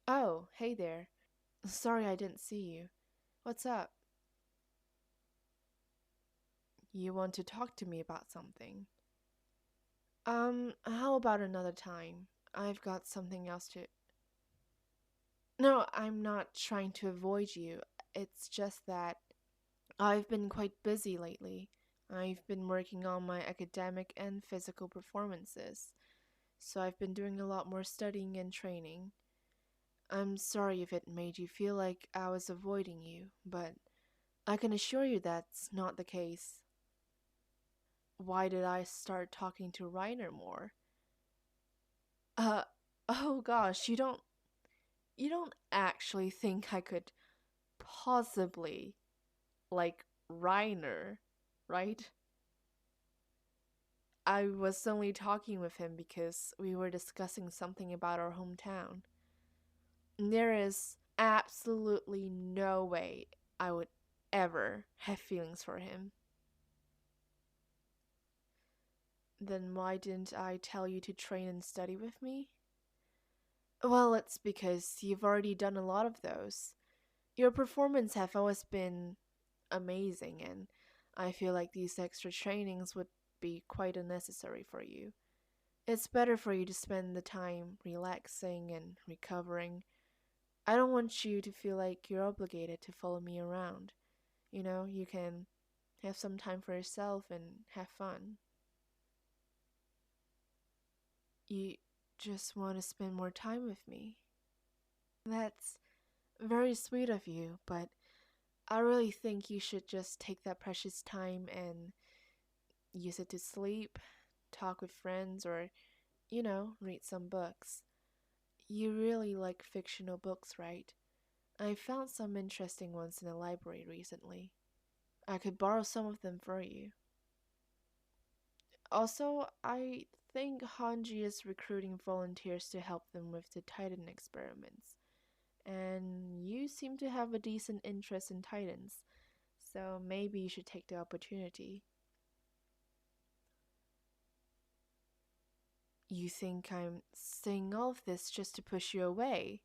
Oh, hey there. Sorry I didn't see you. What's up? You want to talk to me about something? How about another time? I've got something else to. No, I'm not trying to avoid you. It's just that I've been quite busy lately. I've been working on my academic and physical performances, so I've been doing a lot more studying and training. I'm sorry if it made you feel like I was avoiding you, but I can assure you that's not the case. Why did I start talking to Reiner more? Uh, oh gosh, you don't actually think I could possibly like Reiner, right? I was only talking with him because we were discussing something about our hometown. There is absolutely no way I would ever have feelings for him. Then why didn't I tell you to train and study with me? Well, it's because you've already done a lot of those. Your performance have always been amazing, and I feel like these extra trainings would be quite unnecessary for you. It's better for you to spend the time relaxing and recovering. I don't want you to feel like you're obligated to follow me around. You can have some time for yourself and have fun. You just want to spend more time with me. That's very sweet of you, but I really think you should just take that precious time and use it to sleep, talk with friends, or, read some books. You really like fictional books, right? I found some interesting ones in the library recently. I could borrow some of them for you. Also, I think Hanji is recruiting volunteers to help them with the Titan experiments. And you seem to have a decent interest in Titans, so maybe you should take the opportunity. You think I'm saying all of this just to push you away?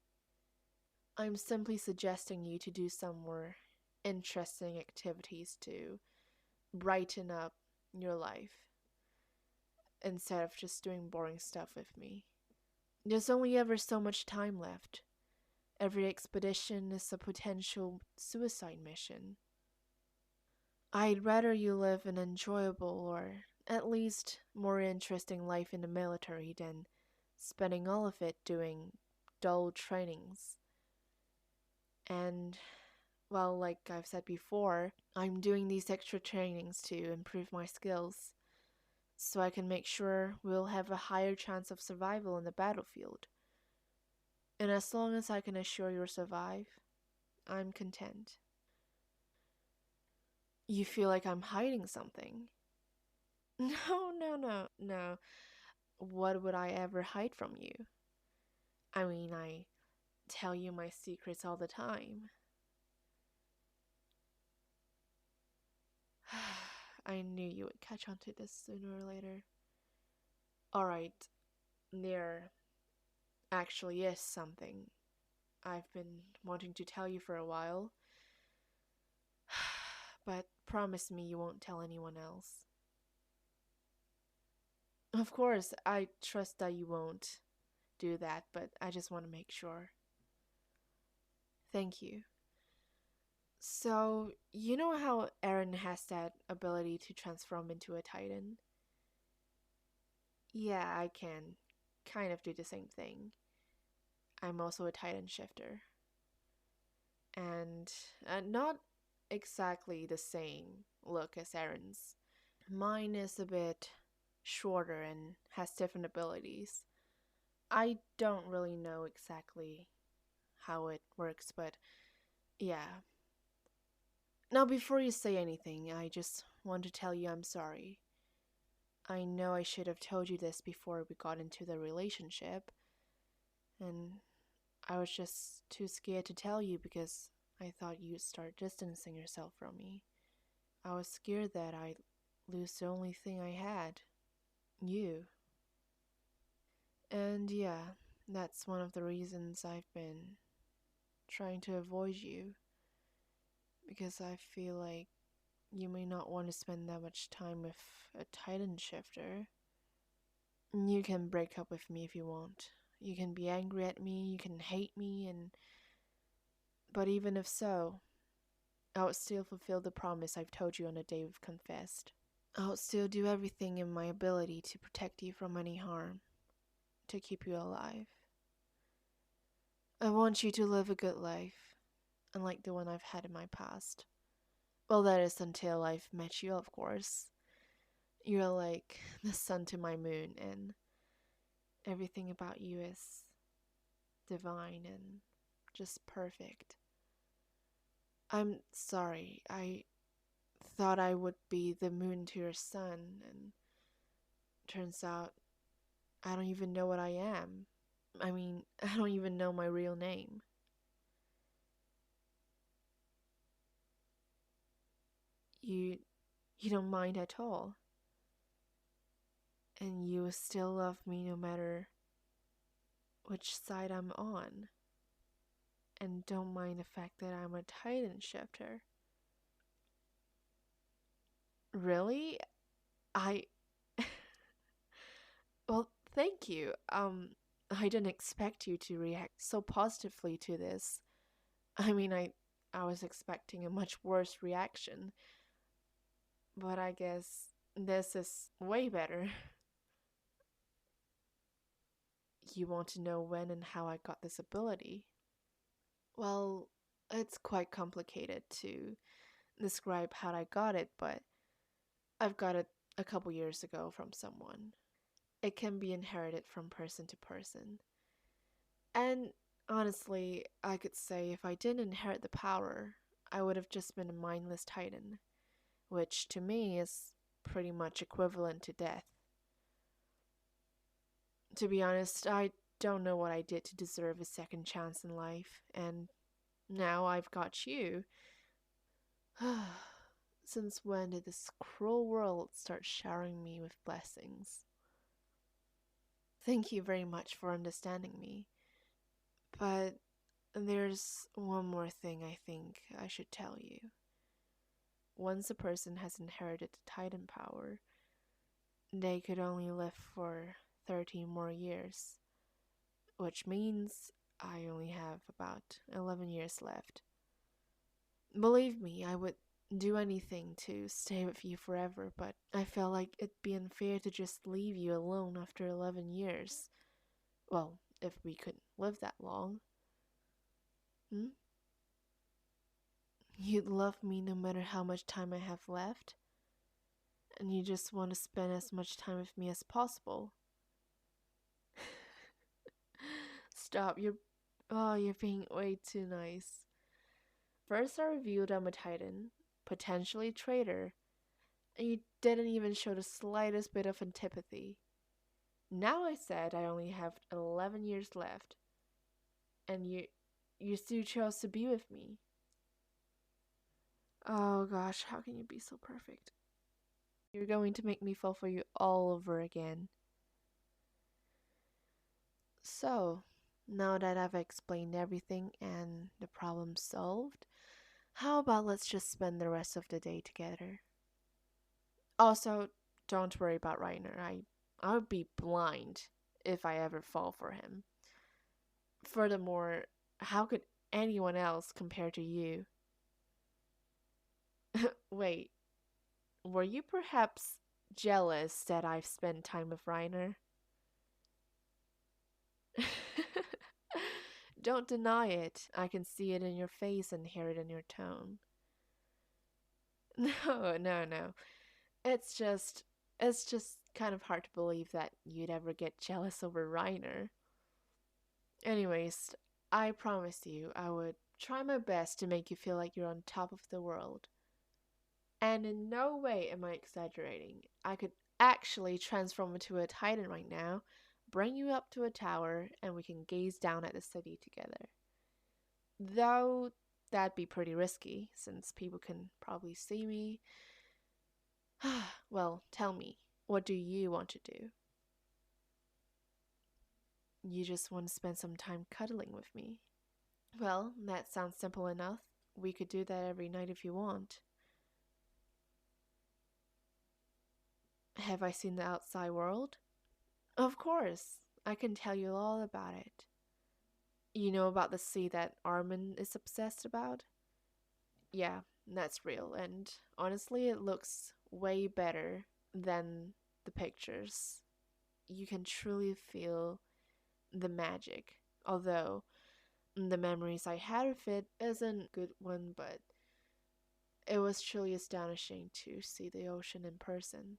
I'm simply suggesting you to do some more interesting activities to brighten up your life instead of just doing boring stuff with me. There's only ever so much time left. Every expedition is a potential suicide mission. I'd rather you live an enjoyable or at least more interesting life in the military than spending all of it doing dull trainings. And, well, like I've said before, I'm doing these extra trainings to improve my skills so I can make sure we'll have a higher chance of survival in the battlefield. And as long as I can assure you'll survive, I'm content. You feel like I'm hiding something? No, no, no, no. What would I ever hide from you? I mean, I tell you my secrets all the time. I knew you would catch on to this sooner or later. Alright, there actually is something I've been wanting to tell you for a while, but promise me you won't tell anyone else. Of course, I trust that you won't do that, but I just want to make sure. Thank you. So, you know how Eren has that ability to transform into a Titan? Yeah, I can kind of do the same thing. I'm also a Titan shifter. And not exactly the same look as Eren's. Mine is a bit shorter and has different abilities. I don't really know exactly how it works, but yeah. Now, before you say anything, I just want to tell you I'm sorry. I know I should have told you this before we got into the relationship, and I was just too scared to tell you because I thought you'd start distancing yourself from me. I was scared that I'd lose the only thing I had, you. And yeah, That's one of the reasons I've been trying to avoid you, because I feel like you may not want to spend that much time with a Titan shifter. You can break up with me if you want. You can be angry at me, you can hate me, but even if so, I would still fulfill the promise I've told you on the day we've confessed. I would still do everything in my ability to protect you from any harm, to keep you alive. I want you to live a good life, unlike the one I've had in my past. Well, that is until I've met you, of course. You're like the sun to my moon, and everything about you is divine and just perfect. I'm sorry, I thought I would be the moon to your sun, and turns out I don't even know what I am. I mean, I don't even know my real name. You you don't mind at all. And you still love me no matter which side I'm on. And don't mind the fact that I'm a Titan shifter. Really? I well, thank you. I didn't expect you to react so positively to this. I mean, I was expecting a much worse reaction, but I guess this is way better. You want to know when and how I got this ability? Well, it's quite complicated to describe how I got it, but I've got it a couple years ago from someone. It can be inherited from person to person. And honestly, I could say if I didn't inherit the power, I would have just been a mindless titan, which to me is pretty much equivalent to death. To be honest, I don't know what I did to deserve a second chance in life, and now I've got you. Since when did this cruel world start showering me with blessings? Thank you very much for understanding me. But there's one more thing I think I should tell you. Once a person has inherited the Titan power, they could only live for 13 more years, which means I only have about 11 years left. Believe me, I would do anything to stay with you forever, but I felt like it'd be unfair to just leave you alone after 11 years. Well, if we could live that long. Hmm? You'd love me no matter how much time I have left, and you just want to spend as much time with me as possible. Stop, you're being way too nice. First I revealed I'm a Titan, potentially traitor, and you didn't even show the slightest bit of antipathy. Now I said I only have 11 years left, and you still chose to be with me. Oh gosh, how can you be so perfect? You're going to make me fall for you all over again. So, now that I've explained everything and the problem solved, how about let's just spend the rest of the day together? Also, don't worry about Reiner. I would be blind if I ever fall for him. Furthermore, how could anyone else compare to you? Wait, were you perhaps jealous that I've spent time with Reiner? Don't deny it. I can see it in your face and hear it in your tone. No, no, no. It's just it's just kind of hard to believe that you'd ever get jealous over Reiner. Anyways, I promised you I would try my best to make you feel like you're on top of the world. And in no way am I exaggerating. I could actually transform into a titan right now, bring you up to a tower, and we can gaze down at the city together. Though that'd be pretty risky, since people can probably see me. Well, tell me, what do you want to do? you just want to spend some time cuddling with me. Well, that sounds simple enough. We could do that every night if you want. Have I seen the outside world? Of course. I can tell you all about it. You know about the sea that Armin is obsessed about? Yeah, that's real, and honestly, it looks way better than the pictures. You can truly feel the magic. Although the memories I had of it isn't a good one, but it was truly astonishing to see the ocean in person.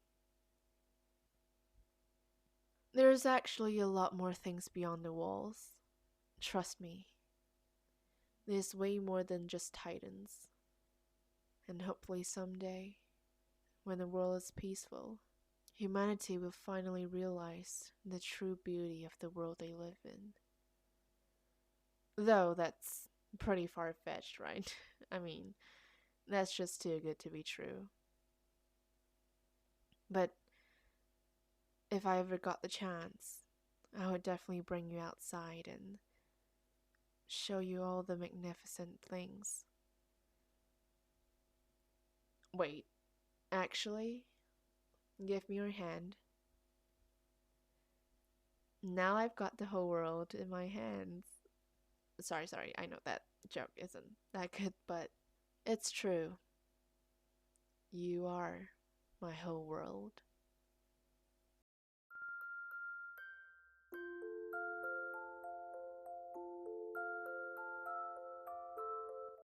There's actually a lot more things beyond the walls. Trust me, there's way more than just titans. And hopefully someday, when the world is peaceful, humanity will finally realize the true beauty of the world they live in. Though that's pretty far-fetched, right? I mean, that's just too good to be true. But if I ever got the chance, I would definitely bring you outside and show you all the magnificent things. Wait, actually, give me your hand. Now I've got the whole world in my hands. Sorry, I know that joke isn't that good, but it's true. You are my whole world.